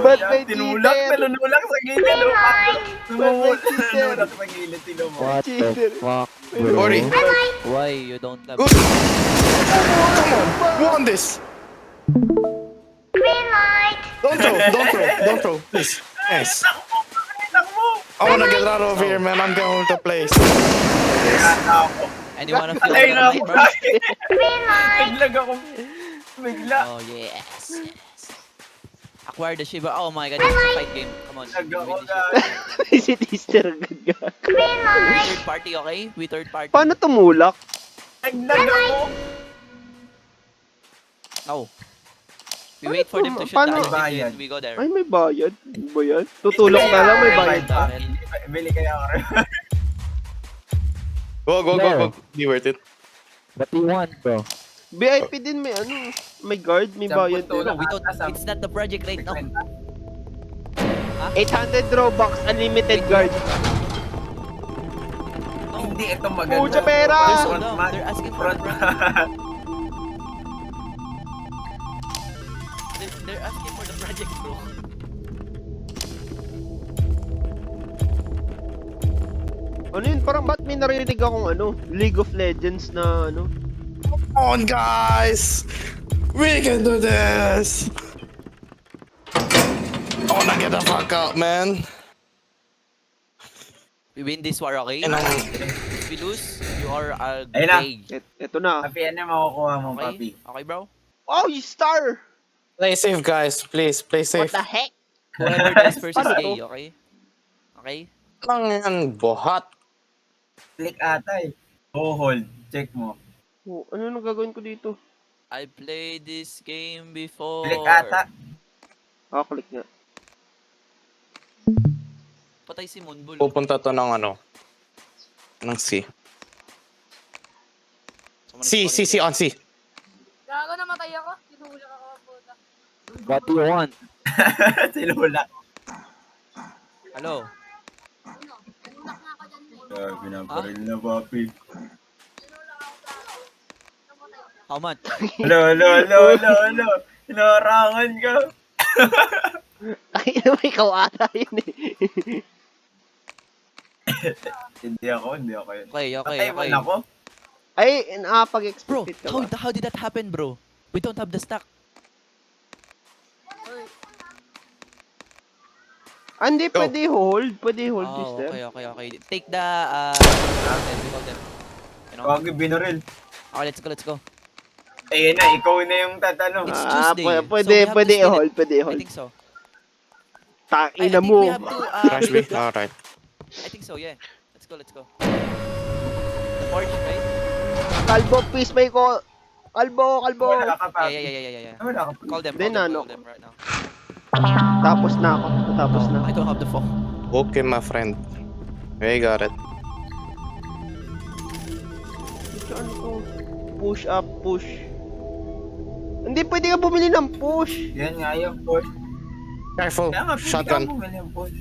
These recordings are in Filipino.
Ba't may Tinulak, cheater? nalunulak sa gilid. Nalunulak sa gilid, tino mo. What the fuck, bro? Ori. Why you don't have... Good. Come on. Who won this? Don't throw, please. Nice. I wanna get out of here, man. I'm going to place. And you wanna feel Patay the na night, ako, bro? guys. Biglag ako. Bigla. Oh, yes. Acquire the Shiba. Oh my god, it's a fight game. Come on. Biglag ako, Win the Shiba. guys. Si Tister agad ka. We third party, okay? We third party. Paano tumulak? Biglag ako. No. We wait for them to shoot Paano? the other Bayad. and we go there. Ay, may bayad. Ano ba yan? Tutulak na lang, may bayad. Bili kaya ako rin. Go. Be worth it. What do you want, bro? VIP din may ano, may guard, may bayad din. No, we don't. It's not the project right now. 800 Robux, unlimited guard. Hindi ito maganda. Pucha pera! They're so Front dumb. man. They're asking for Front the man. project. They're asking for the project, bro. Ano yun? Parang ba't may naririnig akong ano? League of Legends na ano? Come on, guys. We can do this. I wanna get the fuck out, man. We win this war, okay? And If we lose, you are Ayun na. gay. Eto na. Papi, ano makukuha mo, papi? Okay? Okay, bro? Oh, you star! play safe, guys. Please, play What safe. the heck? Whoever dies first is Para gay, to. okay? Okay? Lang yan, bohat. Click ata eh. Oh, hold. Check mo. Oh, ano nang gagawin ko dito? I played this game before. Click ata. Ah, click nga. Patay si Moonbull. Pupunta to ng ano? Ng C. C on C. Gago, namatay ako. Tinulak ako, puta. What do you want? Sinulak. Hello? Tinulak na ako dyan. Pinaparil na, papi. How much? Hello. Hinarangan ka. Ay, ano, ikaw ata yun eh. Hindi ako yun. Okay. Patay mo na ako. Ay, Bro, nakapag-expected ka ba? how did that happen, bro? We don't have the stock. Ah, hindi, Go. pwede hold. Pwede hold, Oh, Tister. okay. Take the, we call them. You know? Huwag binuril. Okay, let's go. Ayun na, ikaw na yung tatanong. It's Ah, Tuesday, pwede, so we have to pwede steal it. i-hold, pwede I i-hold. think so. Tangina I think mo. we have to, Trash B? Alright. I think so, yeah. Let's go. The porch, right? Kalbo, please, may ko. Kalbo. Wala ka, papi. Yeah. Wala ka. Call them Then, ano? right now. Tapos na ako. Tapos na. I don't have the phone. Okay, my friend. I got it. Ano to? Push up, push. Hindi pwede ka bumili ng push. Yan nga yung push. Careful. Kaya nga, pwede ka Shotgun. bumili ng push.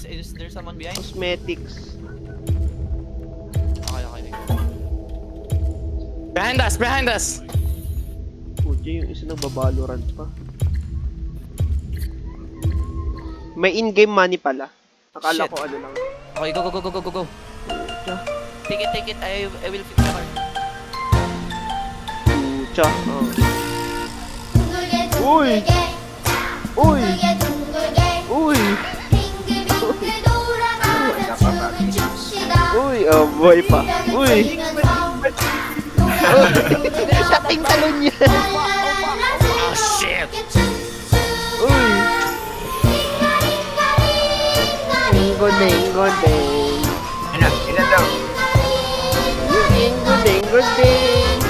Is there someone behind? Cosmetics. Okay. Behind us. Puti, yung isa nagbabalorant pa. May in-game money pala. Akala Shit. ko ano lang. Okay, go. Take it. I will fix the car. Pucha. Uy! Oh boy pa. Uy! Shotting talon yan. Oh, shit. Uy! Ingodeng. Ilan daw? Ingodeng.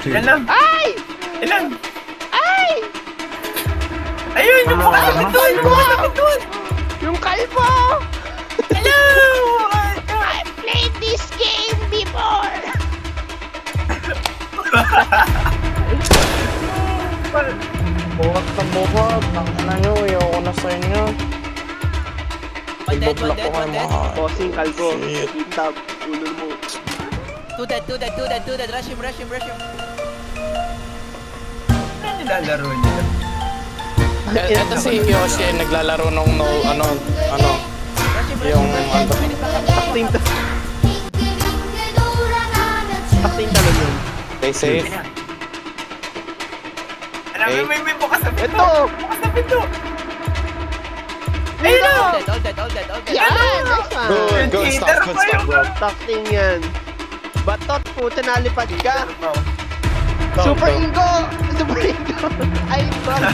Ilan lang? Ay! Ilan? Ay! Ayun, yung makasakit doon! Yung kalbo! Hello! I played this game before! Buhat na buhat. Tangina nyo, ayoko na sa inyo. Fight Ibablock ko kayo mga... Bossing, kalbo. Shit. Tab, ulo mo. Two dead. Rush him. Ano nilalaro nila? Ito si Yoshi ay naglalaro nung yung ano. Takting talon yun. Stay safe. Alam mo, may bukas na pinto. Ito! Bukas na pinto. Ayun na! All dead. Yan! Nice one! Good stuff, bro. Takting yan. Batot, puta, nalipad ka. Go. Super Ingo! Ay, sorry.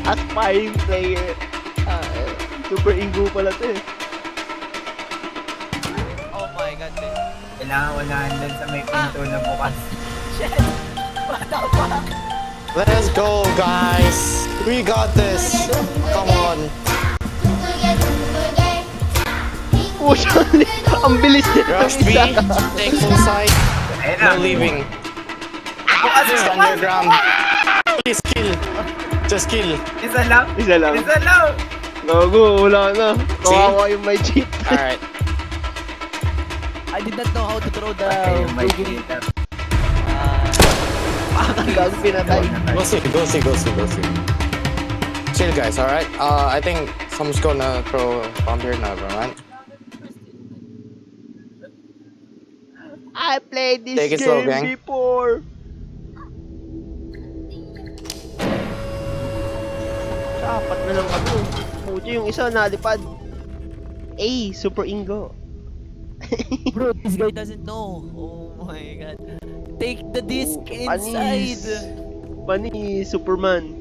Aspiring player. Super Ingo pala to eh. Oh my god, man. Kailangan unahan dun sa may pinto na bukas. Shit! What the fuck? Let's go, guys. We got this. Come on. Push ulit. Ang bilis nito. Rush B. Take full side. Ayun na. No leaving. Bukas na Stand your ground. Please kill. Just kill. Isa lang. Isa lang. Isa lang. Gago, wala na. Kawawa yung may cheat. Alright. I did not know how to throw the Okay, may Google. cheater. Gago pinatay. Go see. Chill, guys. Alright. I think someone's gonna throw bomb here now, man. I played this Take it slow, game gang. before. Apat na lang kami. Puto yung isa nalipad. Super Ingo. Bro, this guy doesn't know. Oh my god. Take the disc inside. Pani Superman.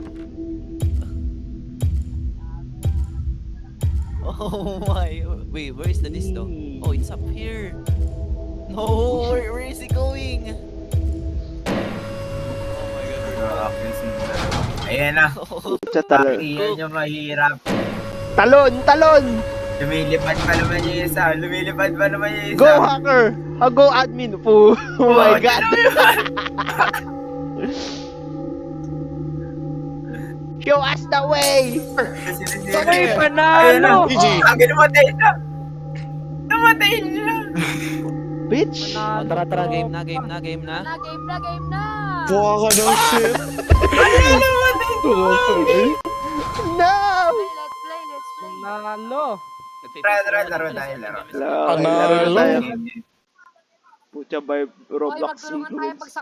Oh my. Wait, where is the disc though? Oh, it's up here. No, where is he going? Oh my god. Ayan na. Sa talon. Iyan yung mahirap. Talon! Lumilipad pa naman yung isa. Go hacker! Go admin. Oh my god. Show us the way! Sabay panalo! GG. Agad namatay na! Namatay na! Bitch! Oh, tara, game na. Game na! Buha ka ng shit. No! Let's play! Nalo. Laro tayo. Laro tayo. Panalo. Pucha by Okay, Roblox. magtulungan tayo pag